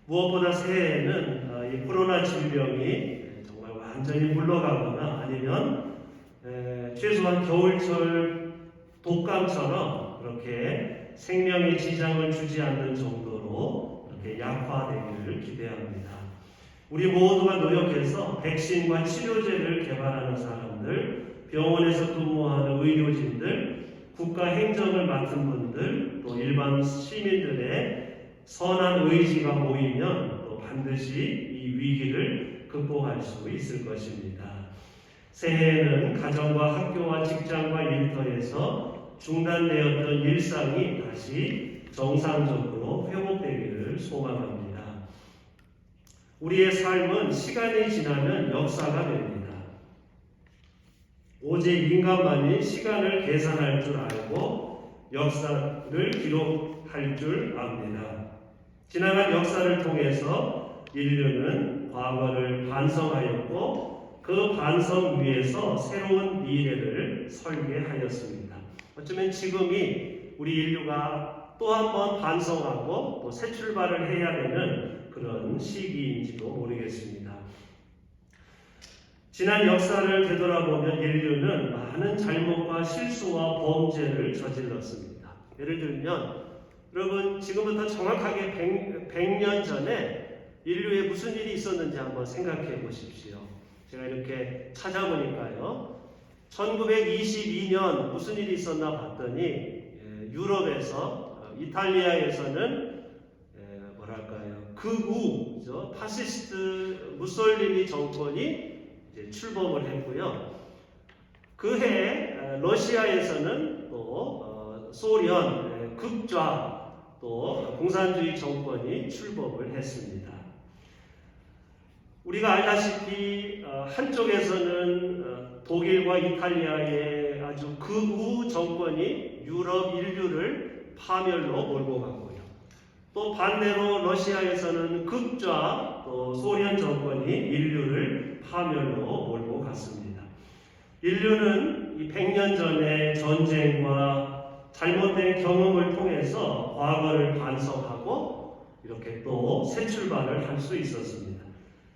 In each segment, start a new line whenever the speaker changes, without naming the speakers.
무엇보다 새해에는 이 코로나 질병이 정말 완전히 물러가거나 아니면 최소한 겨울철 독감처럼 그렇게 생명에 지장을 주지 않는 정도로 이렇게 약화되기를 기대합니다. 우리 모두가 노력해서 백신과 치료제를 개발하는 사람들, 병원에서 근무하는 의료진들, 국가 행정을 맡은 분들, 또 일반 시민들의 선한 의지가 모이면 또 반드시 이 위기를 극복할 수 있을 것입니다. 새해에는 가정과 학교와 직장과 일터에서 중단되었던 일상이 다시 정상적으로 회복되기를 소망합니다. 우리의 삶은 시간이 지나면 역사가 됩니다. 오직 인간만이 시간을 계산할 줄 알고 역사를 기록할 줄 압니다. 지나간 역사를 통해서 인류는 과거를 반성하였고 그 반성 위에서 새로운 미래를 설계하였습니다. 어쩌면 지금이 우리 인류가 또 한 번 반성하고 또 새 출발을 해야 되는 그런 시기인지도 모르겠습니다. 지난 역사를 되돌아보면 인류는 많은 잘못과 실수와 범죄를 저질렀습니다. 예를 들면 여러분 지금부터 정확하게 100년 전에 인류에 무슨 일이 있었는지 한번 생각해 보십시오. 제가 이렇게 찾아보니까요. 1922년 무슨 일이 있었나 봤더니 유럽에서 이탈리아에서는 극우 파시스트 무솔리니 정권이 출범을 했고요. 그해 러시아에서는 또 소련 극좌 또 공산주의 정권이 출범을 했습니다. 우리가 알다시피 한쪽에서는 독일과 이탈리아의 아주 극우 정권이 유럽 인류를 파멸로 몰고 가고요. 또 반대로 러시아에서는 극좌 또 소련 정권이 인류를 파멸로 몰고 갔습니다. 인류는 이 100년 전의 전쟁과 잘못된 경험을 통해서 과거를 반성하고 이렇게 또 새 출발을 할 수 있었습니다.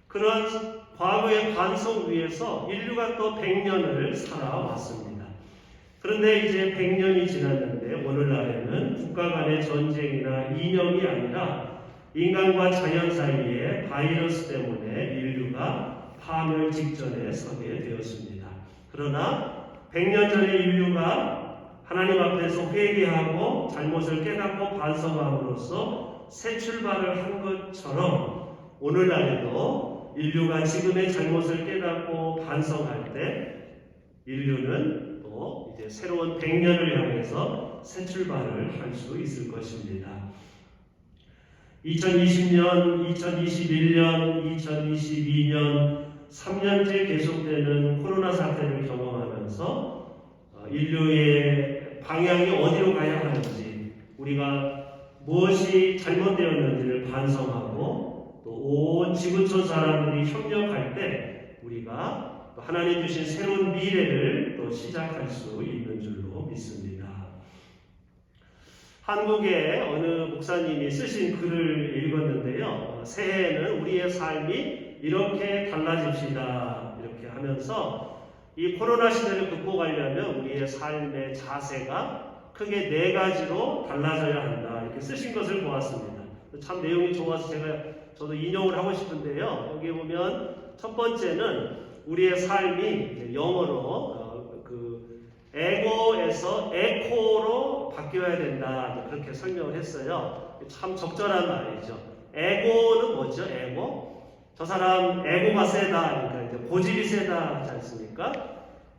그런 과거의 반성 위에서 인류가 또 100년을 살아왔습니다. 그런데 이제 100년이 지났는데 오늘날에는 국가 간의 전쟁이나 이념이 아니라 인간과 자연 사이에 바이러스 때문에 인류가 파멸 직전에 서게 되었습니다. 그러나 100년 전에 인류가 하나님 앞에서 회개하고 잘못을 깨닫고 반성함으로써 새 출발을 한 것처럼 오늘날에도 인류가 지금의 잘못을 깨닫고 반성할 때 인류는 또 이제 새로운 100년을 향해서 새 출발을 할 수 있을 것입니다. 2020년, 2021년, 2022년 3년째 계속되는 코로나 사태를 경험하면서 인류의 방향이 어디로 가야 하는지 우리가 무엇이 잘못되었는지를 반성하고 또 온 지구촌 사람들이 협력할 때 우리가 또 하나님 주신 새로운 미래를 또 시작할 수 있는 줄로 믿습니다. 한국의 어느 목사님이 쓰신 글을 읽었는데요. 새해에는 우리의 삶이 이렇게 달라집시다. 이렇게 하면서 이 코로나 시대를 극복하려면 우리의 삶의 자세가 크게 4가지로 달라져야 한다. 이렇게 쓰신 것을 보았습니다. 참 내용이 좋아서 저도 인용을 하고 싶은데요. 여기 보면 첫 번째는 우리의 삶이 영어로 에고에서 에코로 바뀌어야 된다. 그렇게 설명을 했어요. 참 적절한 말이죠. 에고는 뭐죠? 에고? 저 사람 에고가 세다. 그러니까 이제 고집이 세다 하지 않습니까?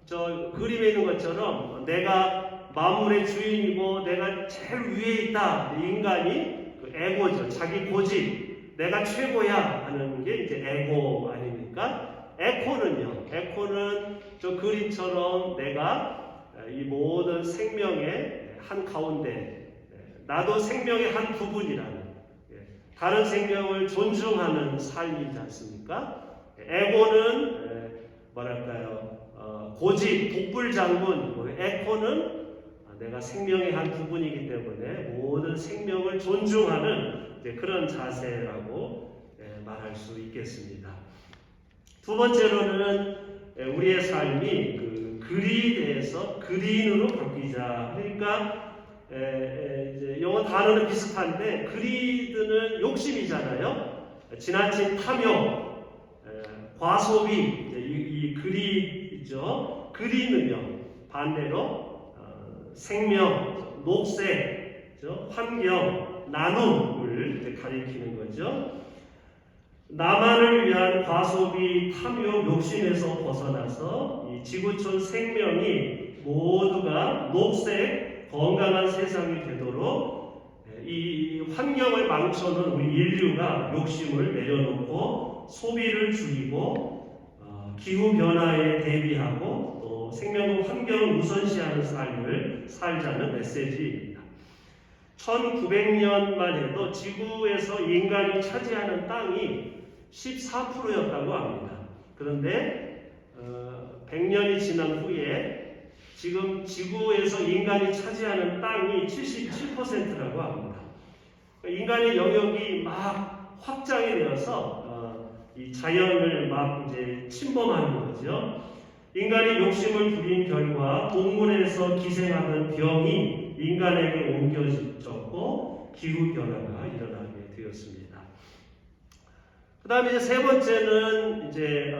저 그림에 있는 것처럼 내가 만물의 주인이고 내가 제일 위에 있다. 인간이 그 에고죠. 자기 고집. 내가 최고야 하는 게 이제 에고 아닙니까? 에코는요. 에코는 저 그림처럼 내가 이 모든 생명의 한 가운데 나도 생명의 한 부분이라는 다른 생명을 존중하는 삶이지 않습니까? 에고는 고집, 독불장군. 에코는 내가 생명의 한 부분이기 때문에 모든 생명을 존중하는 그런 자세라고 말할 수 있겠습니다. 두 번째로는 우리의 삶이 그 그리드에서 그린으로 바뀌자. 그러니까 이제 영어 단어는 비슷한데 그리드는 욕심이잖아요. 지나친 탐욕, 과소비, 이 그리죠. 그리는요 반대로 생명, 녹색, 환경, 나눔을 가리키는 거죠. 나만을 위한 과소비, 탐욕, 욕심에서 벗어나서 이 지구촌 생명이 모두가 녹색, 건강한 세상이 되도록 이 환경을 망쳐놓은 우리 인류가 욕심을 내려놓고 소비를 줄이고 기후변화에 대비하고 또 생명과 환경을 우선시하는 삶을 살자는 메시지입니다. 1900년만 해도 지구에서 인간이 차지하는 땅이 14%였다고 합니다. 그런데 100년이 지난 후에 지금 지구에서 인간이 차지하는 땅이 77%라고 합니다. 인간의 영역이 막 확장이 되어서 이 자연을 막 이제 침범하는 거죠. 인간이 욕심을 부린 결과 동물에서 기생하는 병이 인간에게 옮겨졌고 기후 변화가 일어나게 되었습니다. 그다음에 이제 세 번째는 이제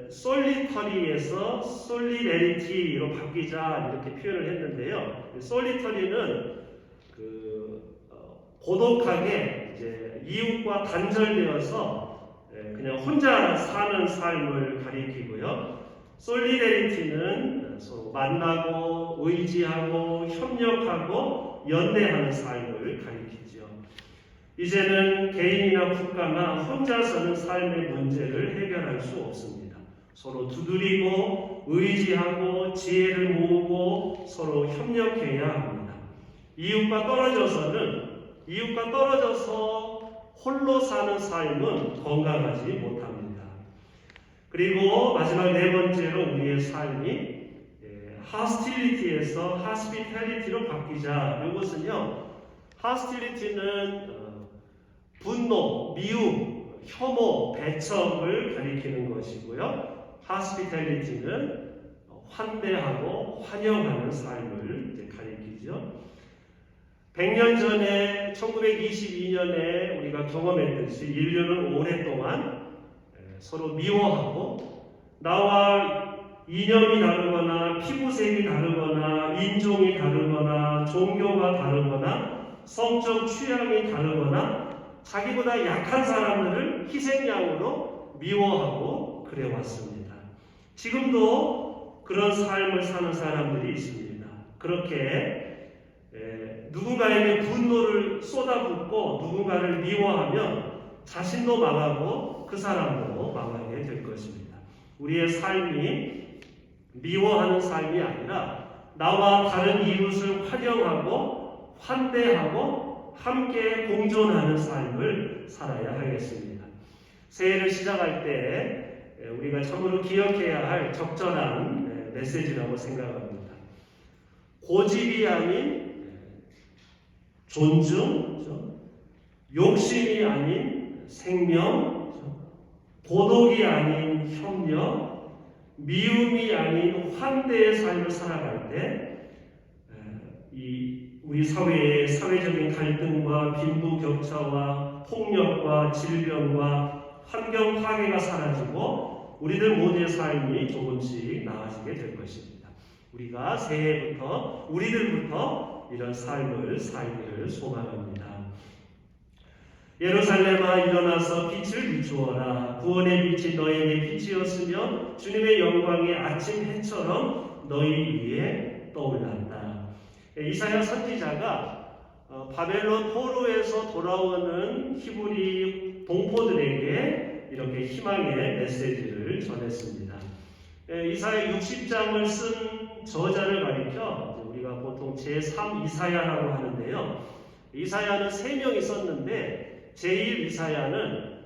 솔리터리에서 솔리데리티로 바뀌자 이렇게 표현을 했는데요. 솔리터리는 고독하게 이제 이웃과 단절되어서 그냥 혼자 사는 삶을 가리키고요. 솔리데리티는 서로 만나고 의지하고 협력하고 연대하는 삶을 가리키죠. 이제는 개인이나 국가가 혼자서는 삶의 문제를 해결할 수 없습니다. 서로 두드리고 의지하고 지혜를 모으고 서로 협력해야 합니다. 이웃과 떨어져서 홀로 사는 삶은 건강하지 못합니다. 그리고 마지막 네 번째로 우리의 삶이 hostility에서 hospitality로 바뀌자. 이것은요, hostility는 분노, 미움, 혐오, 배척을 가리키는 것이고요. hospitality는 환대하고 환영하는 삶을 가리키죠. 100년 전에 1922년에 우리가 경험했듯이 인류는 오랫동안 서로 미워하고 나와 이념이 다르거나 피부색이 다르거나 인종이 다르거나 종교가 다르거나 성적 취향이 다르거나 자기보다 약한 사람들을 희생양으로 미워하고 그래왔습니다. 지금도 그런 삶을 사는 사람들이 있습니다. 그렇게 누군가에게 분노를 쏟아붓고 누군가를 미워하면 자신도 망하고 그 사람도 망하게 될 것입니다. 우리의 삶이 미워하는 삶이 아니라 나와 다른 이웃을 환영하고 환대하고 함께 공존하는 삶을 살아야 하겠습니다. 새해를 시작할 때 우리가 참으로 기억해야 할 적절한 메시지라고 생각합니다. 고집이 아닌 존중, 욕심이 아닌 생명, 고독이 아닌 협력, 미움이 아닌 환대의 삶을 살아갈 때 우리 사회의 사회적인 갈등과 빈부격차와 폭력과 질병과 환경 파괴가 사라지고 우리들 모두의 삶이 조금씩 나아지게 될 것입니다. 우리가 새해부터 우리들부터 이런 삶을 살기를 소망합니다. 예루살렘아 일어나서 빛을 비추어라. 구원의 빛이 너에게 빛이었으며 주님의 영광이 아침 해처럼 너희 위에 떠올랐다. 이사야 선지자가 바벨론 포로에서 돌아오는 히브리 동포들에게 이렇게 희망의 메시지를 전했습니다. 이사야 60장을 쓴 저자를 가리켜 우리가 보통 제3 이사야라고 하는데요. 이사야는 3명이 썼는데 제1 이사야는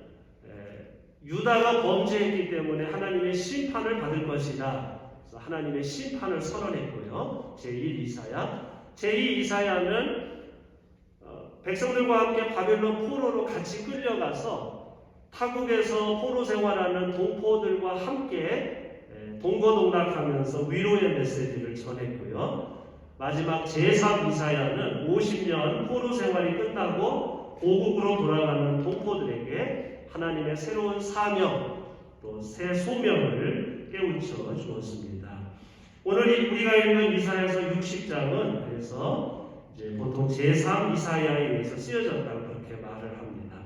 유다가 범죄했기 때문에 하나님의 심판을 받을 것이다. 그래서 하나님의 심판을 선언했고요. 제1 이사야. 제2 이사야는 백성들과 함께 바벨론 포로로 같이 끌려가서 타국에서 포로 생활하는 동포들과 함께 동거동락하면서 위로의 메시지를 전했고요. 마지막 제3 이사야는 50년 포로 생활이 끝나고 고국으로 돌아가는 동포들에게 하나님의 새로운 사명, 또 새 소명을 깨우쳐 주었습니다. 오늘 우리가 읽는 이사야서 60장은 그래서 이제 보통 제3 이사야에 의해서 쓰여졌다고 그렇게 말을 합니다.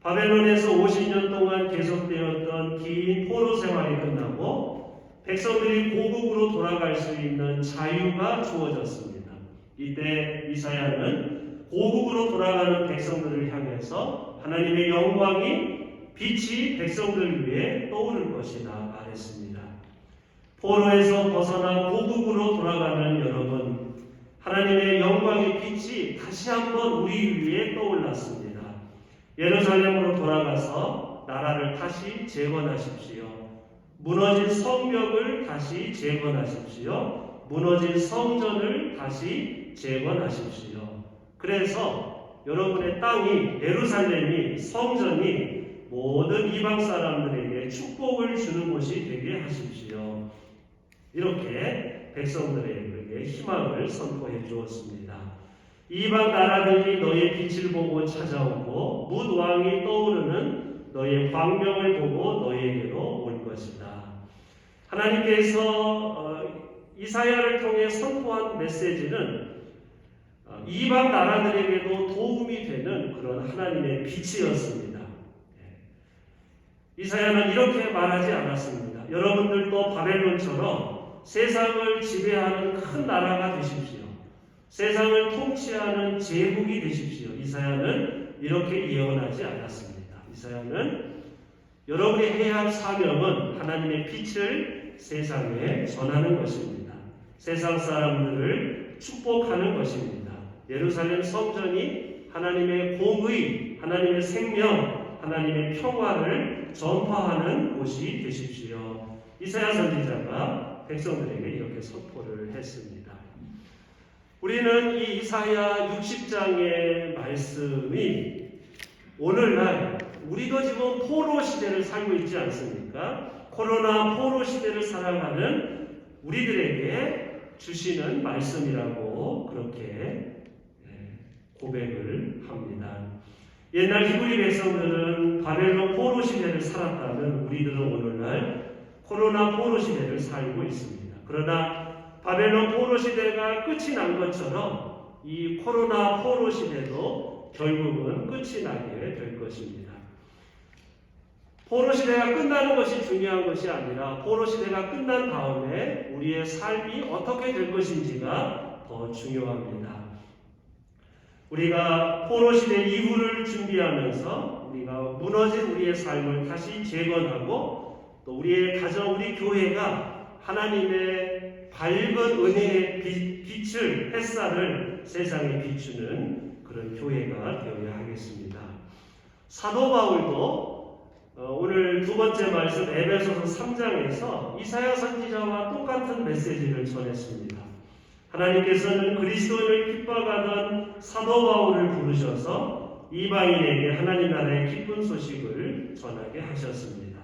바벨론에서 50년 동안 계속되었던 긴 포로 생활이 끝나고 백성들이 고국으로 돌아갈 수 있는 자유가 주어졌습니다. 이때 이사야는 고국으로 돌아가는 백성들을 향해서 하나님의 영광이 빛이 백성들 위에 떠오를 것이다 말했습니다. 포로에서 벗어나 고국으로 돌아가는 여러분, 하나님의 영광의 빛이 다시 한번 우리 위에 떠올랐습니다. 예루살렘으로 돌아가서 나라를 다시 재건하십시오. 무너진 성벽을 다시 재건하십시오. 무너진 성전을 다시 재건하십시오. 그래서 여러분의 땅이, 예루살렘이, 성전이 모든 이방 사람들에게 축복을 주는 곳이 되게 하십시오. 이렇게 백성들에게 희망을 선포해 주었습니다. 이방 나라들이 너의 빛을 보고 찾아오고 뭇 왕이 떠오르는 너의 광명을 보고 너에게로 올 것이다. 하나님께서 이사야를 통해 선포한 메시지는 이방 나라들에게도 도움이 되는 그런 하나님의 빛이었습니다. 이사야는 이렇게 말하지 않았습니다. 여러분들도 바벨론처럼 세상을 지배하는 큰 나라가 되십시오. 세상을 통치하는 제국이 되십시오. 이사야는 이렇게 예언하지 않았습니다. 이사야는 여러분이 해야 할 사명은 하나님의 빛을 세상에 전하는 것입니다. 세상 사람들을 축복하는 것입니다. 예루살렘 성전이 하나님의 공의, 하나님의 생명, 하나님의 평화를 전파하는 곳이 되십시오. 이사야 선지자가 백성들에게 이렇게 선포를 했습니다. 우리는 이 이사야 60장의 말씀이 오늘날 우리도 지금 포로 시대를 살고 있지 않습니까? 코로나 포로 시대를 살아가는 우리들에게 주시는 말씀이라고 그렇게 고백을 합니다. 옛날 히브리 백성들은 바벨론 포로 시대를 살았다면 우리들은 오늘날 코로나 포로 시대를 살고 있습니다. 그러나 바벨론 포로 시대가 끝이 난 것처럼 이 코로나 포로 시대도 결국은 끝이 나게 될 것입니다. 포로 시대가 끝나는 것이 중요한 것이 아니라 포로 시대가 끝난 다음에 우리의 삶이 어떻게 될 것인지가 더 중요합니다. 우리가 포로 시대 이후를 준비하면서 우리가 무너진 우리의 삶을 다시 재건하고 또 우리의 가정, 우리 교회가 하나님의 밝은 은혜의 빛을, 햇살을 세상에 비추는 그런 교회가 되어야 하겠습니다. 사도 바울도 오늘 두 번째 말씀 에베소서 3장에서 이사야 선지자와 똑같은 메시지를 전했습니다. 하나님께서는 그리스도인을 기뻐하던 사도 바울을 부르셔서 이방인에게 하나님 나라의 기쁜 소식을 전하게 하셨습니다.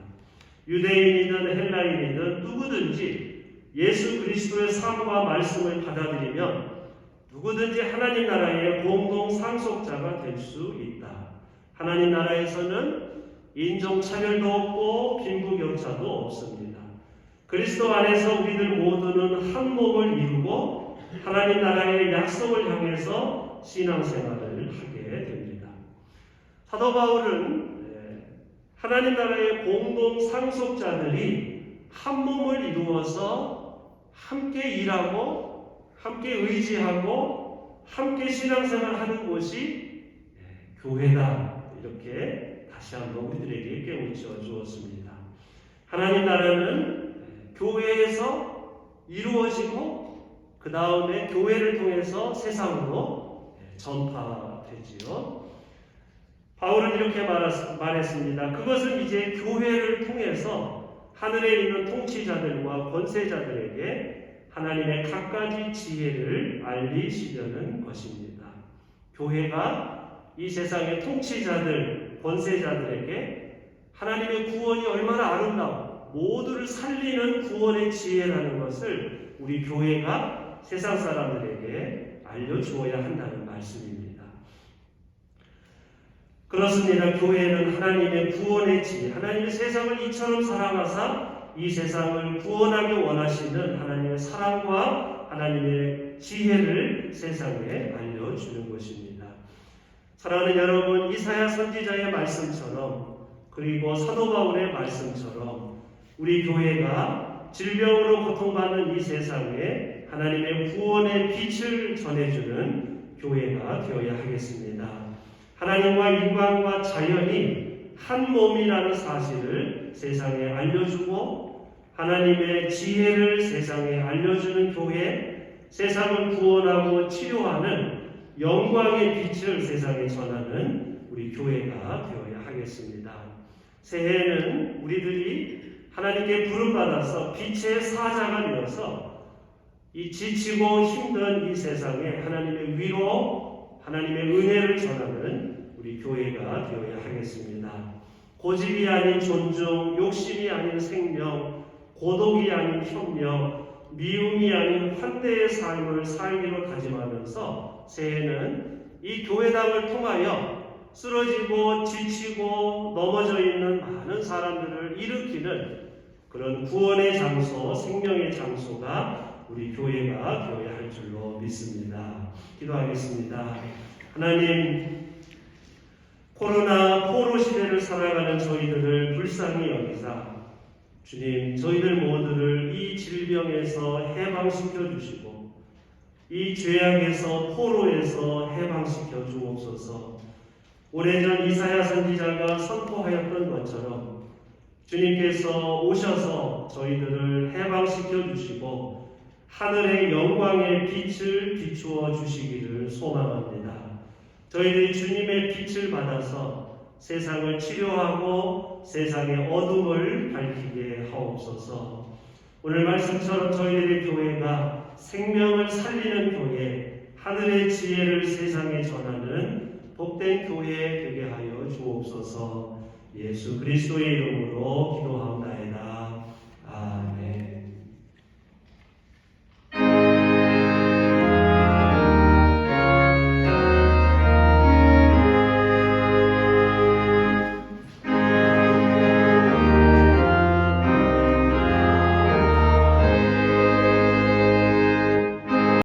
유대인이든 헬라인이든 누구든지 예수 그리스도의 삶과 말씀을 받아들이면 누구든지 하나님 나라의 공동 상속자가 될 수 있다. 하나님 나라에서는 인종 차별도 없고 빈부격차도 없습니다. 그리스도 안에서 우리들 모두는 한 몸을 이루고 하나님 나라의 약속을 향해서 신앙생활을 하게 됩니다. 사도 바울은 하나님 나라의 공동 상속자들이 한 몸을 이루어서 함께 일하고 함께 의지하고 함께 신앙생활하는 곳이 교회다. 이렇게 다시 한번 우리들에게 깨우쳐 주었습니다. 하나님 나라는 교회에서 이루어지고 그 다음에 교회를 통해서 세상으로 전파되지요. 바울은 이렇게 말했습니다. 그것은 이제 교회를 통해서 하늘에 있는 통치자들과 권세자들에게 하나님의 갖가지 지혜를 알리시려는 것입니다. 교회가 이 세상의 통치자들, 권세자들에게 하나님의 구원이 얼마나 아름다워 모두를 살리는 구원의 지혜라는 것을 우리 교회가 세상 사람들에게 알려주어야 한다는 말씀입니다. 그렇습니다. 교회는 하나님의 구원의 지혜, 하나님의 세상을 이처럼 사랑하사 이 세상을 구원하기 원하시는 하나님의 사랑과 하나님의 지혜를 세상에 알려주는 것입니다. 사랑하는 여러분, 이사야 선지자의 말씀처럼 그리고 사도 바울의 말씀처럼 우리 교회가 질병으로 고통받는 이 세상에 하나님의 구원의 빛을 전해주는 교회가 되어야 하겠습니다. 하나님과 인간과 자연이 한 몸이라는 사실을 세상에 알려주고 하나님의 지혜를 세상에 알려주는 교회, 세상을 구원하고 치료하는 영광의 빛을 세상에 전하는 우리 교회가 되어야 하겠습니다. 새해에는 우리들이 하나님께 부름받아서 빛의 사자가 되어서 이 지치고 힘든 이 세상에 하나님의 위로, 하나님의 은혜를 전하는 우리 교회가 되어야 하겠습니다. 고집이 아닌 존중, 욕심이 아닌 생명, 고독이 아닌 협력, 미움이 아닌 환대의 삶을 살기로 다짐하면서 새해는 이 교회당을 통하여 쓰러지고 지치고 넘어져 있는 많은 사람들을 일으키는 그런 구원의 장소, 생명의 장소가 우리 교회가 되어야 할 줄로 믿습니다. 기도하겠습니다. 하나님, 코로나 포로 시대를 살아가는 저희들을 불쌍히 여기사 주님, 저희들 모두를 이 질병에서 해방시켜 주시고 이 죄악에서 포로에서 해방시켜 주옵소서. 오래전 이사야 선지자가 선포하였던 것처럼 주님께서 오셔서 저희들을 해방시켜 주시고 하늘의 영광의 빛을 비추어 주시기를 소망합니다. 저희들이 주님의 빛을 받아서 세상을 치료하고 세상의 어둠을 밝히게 하옵소서. 오늘 말씀처럼 저희들의 교회가 생명을 살리는 교회, 하늘의 지혜를 세상에 전하는 복된 교회 되게 하여 주옵소서. 예수 그리스도의 이름으로 기도하옵나이다.